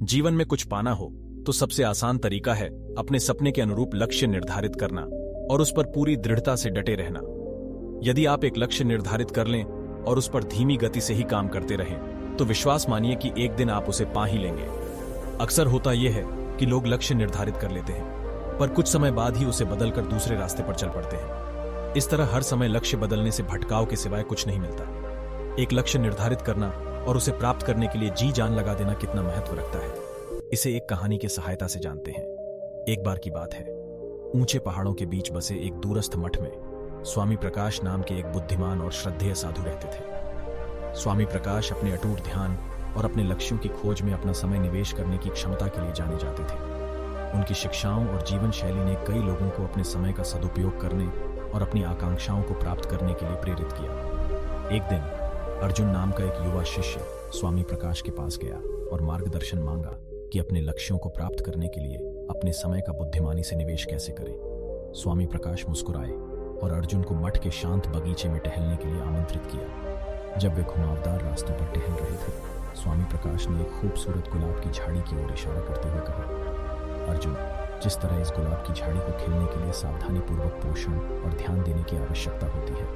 जीवन में कुछ पाना हो तो सबसे आसान तरीका है अपने सपने के अनुरूप लक्ष्य निर्धारित करना और उस पर पूरी दृढ़ता से डटे रहना। यदि आप एक लक्ष्य निर्धारित कर लें और उस पर धीमी गति से ही काम करते रहें तो विश्वास मानिए कि एक दिन आप उसे पा ही लेंगे। अक्सर होता यह है कि लोग लक्ष्य निर्धारित कर लेते हैं पर कुछ समय बाद ही उसे बदलकर दूसरे रास्ते पर चल पड़ते हैं। इस तरह हर समय लक्ष्य बदलने से भटकाव के सिवाय कुछ नहीं मिलता। एक लक्ष्य निर्धारित करना और उसे प्राप्त करने के लिए जी जान लगा देना कितना महत्व रखता है, इसे एक कहानी की सहायता से जानते हैं। एक बार की बात है, ऊंचे पहाड़ों के बीच बसे एक दूरस्थ मठ में स्वामी प्रकाश नाम के एक बुद्धिमान और श्रद्धेय साधु रहते थे। स्वामी प्रकाश अपने अटूट ध्यान और अपने लक्ष्यों की खोज में अपना समय निवेश करने की क्षमता के लिए जाने जाते थे। उनकी शिक्षाओं और जीवन शैली ने कई लोगों को अपने समय का सदुपयोग करने और अपनी आकांक्षाओं को प्राप्त करने के लिए प्रेरित किया। एक दिन अर्जुन नाम का एक युवा शिष्य स्वामी प्रकाश के पास गया और मार्गदर्शन मांगा कि अपने लक्ष्यों को प्राप्त करने के लिए अपने समय का बुद्धिमानी से निवेश कैसे करें। स्वामी प्रकाश मुस्कुराए और अर्जुन को मठ के शांत बगीचे में टहलने के लिए आमंत्रित किया। जब वे घुमावदार रास्तों पर टहल रहे थे, स्वामी प्रकाश ने एक खूबसूरत गुलाब की झाड़ी की ओर इशारा करते हुए कहा, अर्जुन, जिस तरह इस गुलाब की झाड़ी को खिलने के लिए सावधानीपूर्वक पोषण और ध्यान देने की आवश्यकता होती है,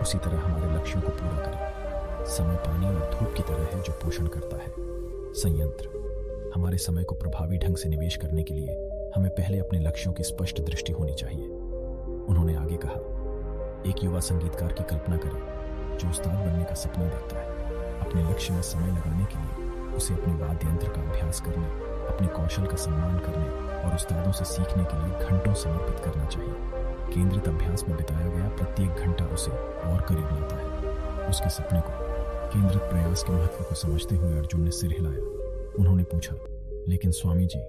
उसी तरह हमारे लक्ष्यों को पूरा करें। समय पानी और धूप की तरह है जो पोषण करता है। संयंत्र हमारे समय को प्रभावी ढंग से निवेश करने के लिए हमें पहले अपने लक्ष्यों की स्पष्ट दृष्टि होनी चाहिए। उन्होंने आगे कहा, एक युवा संगीतकार की कल्पना करें जो उस्ताद बनने का सपना देखता है। अपने लक्ष्य में समय लगाने के लिए उसे अपने वाद्य यंत्र का अभ्यास करने, अपने कौशल का सम्मान करने और उस्तादों से सीखने के लिए घंटों समर्पित करना चाहिए। केंद्रित अभ्यास में बिताया गया प्रत्येक घंटा उसे और करीब लाता है। उसके सपने को केंद्रित प्रयास के महत्व को समझते हुए अर्जुन ने सिर हिलाया। उन्होंने पूछा, लेकिन स्वामी जी,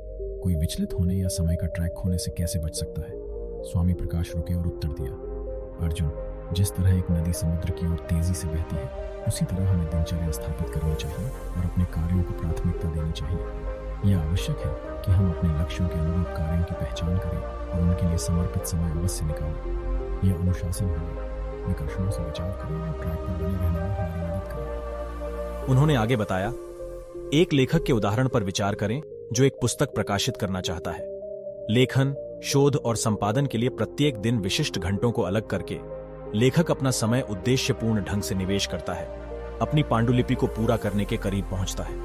कोई विचलित होने या समय का ट्रैक खोने से कैसे बच सकता है? स्वामी प्रकाश रुके और उत्तर दिया, अर्जुन, जिस तरह एक नदी समुद्र की ओर तेजी से बहती है, उसी तरह हमें दिनचर्या स्थापित करनी चाहिए और अपने कार्यों को प्राथमिकता देनी चाहिए। यह आवश्यक है कि हम अपने लक्ष्यों के अनुरूप कार्यों की पहचान करें और उनके लिए समर्पित समय अवश्य निकालें। यह अनुशासन होगा, विकर्षणों से बचाव करें और ट्रैक पर बने रहने में हमारी मदद करें। उन्होंने आगे बताया, एक लेखक के उदाहरण पर विचार करें जो एक पुस्तक प्रकाशित करना चाहता है। लेखन, शोध और संपादन के लिए प्रत्येक दिन विशिष्ट घंटों को अलग करके लेखक अपना समय उद्देश्यपूर्ण ढंग से निवेश करता है, अपनी पांडुलिपि को पूरा करने के करीब पहुंचता है।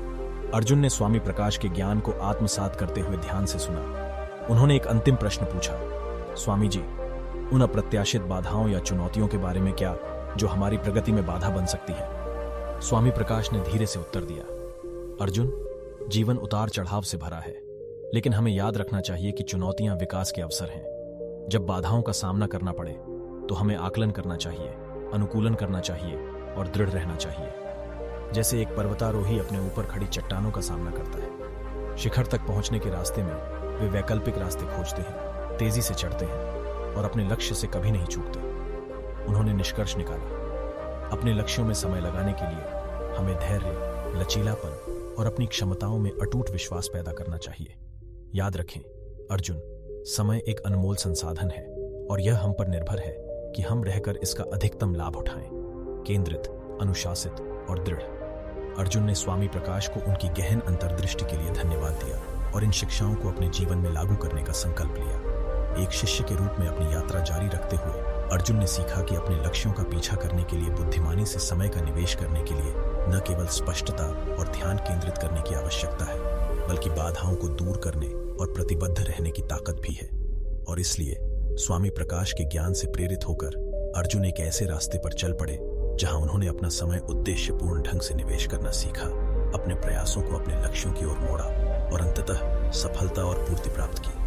अर्जुन ने स्वामी प्रकाश के ज्ञान को आत्मसात करते हुए ध्यान से सुना। उन्होंने एक अंतिम प्रश्न पूछा, स्वामी जी, उन अप्रत्याशित बाधाओं या चुनौतियों के बारे में क्या जो हमारी प्रगति में बाधा बन सकती है? स्वामी प्रकाश ने धीरे से उत्तर दिया, अर्जुन, जीवन उतार चढ़ाव से भरा है, लेकिन हमें याद रखना चाहिए कि चुनौतियां विकास के अवसर हैं। जब बाधाओं का सामना करना पड़े तो हमें आकलन करना चाहिए, अनुकूलन करना चाहिए और दृढ़ रहना चाहिए। जैसे एक पर्वतारोही अपने ऊपर खड़ी चट्टानों का सामना करता है। शिखर तक पहुंचने के रास्ते में वे वैकल्पिक रास्ते खोजते हैं, तेजी से चढ़ते हैं और अपने लक्ष्य से कभी नहीं चूकते। उन्होंने निष्कर्ष निकाला, अपने लक्ष्यों में समय लगाने के लिए हमें धैर्य, लचीलापन और अपनी क्षमताओं में अटूट विश्वास पैदा करना चाहिए। याद रखें अर्जुन, समय एक अनमोल संसाधन है और यह हम पर निर्भर है कि हम रहकर इसका अधिकतम लाभ उठाएं। केंद्रित, अनुशासित और दृढ़। अर्जुन ने स्वामी प्रकाश को उनकी गहन अंतर्दृष्टि के लिए धन्यवाद दिया और इन शिक्षाओं को अपने जीवन में लागू करने का संकल्प लिया। एक शिष्य के रूप में अपनी यात्रा जारी रखते हुए अर्जुन ने सीखा कि अपने लक्ष्यों का पीछा करने के लिए बुद्धिमानी से समय का निवेश करने के लिए न केवल स्पष्टता और ध्यान केंद्रित करने की आवश्यकता है, बल्कि बाधाओं को दूर करने और प्रतिबद्ध रहने की ताकत भी है। और इसलिए स्वामी प्रकाश के ज्ञान से प्रेरित होकर अर्जुन एक ऐसे रास्ते पर चल पड़े जहां उन्होंने अपना समय उद्देश्यपूर्ण ढंग से निवेश करना सीखा, अपने प्रयासों को अपने लक्ष्यों की ओर मोड़ा और अंततः सफलता और पूर्ति प्राप्त की।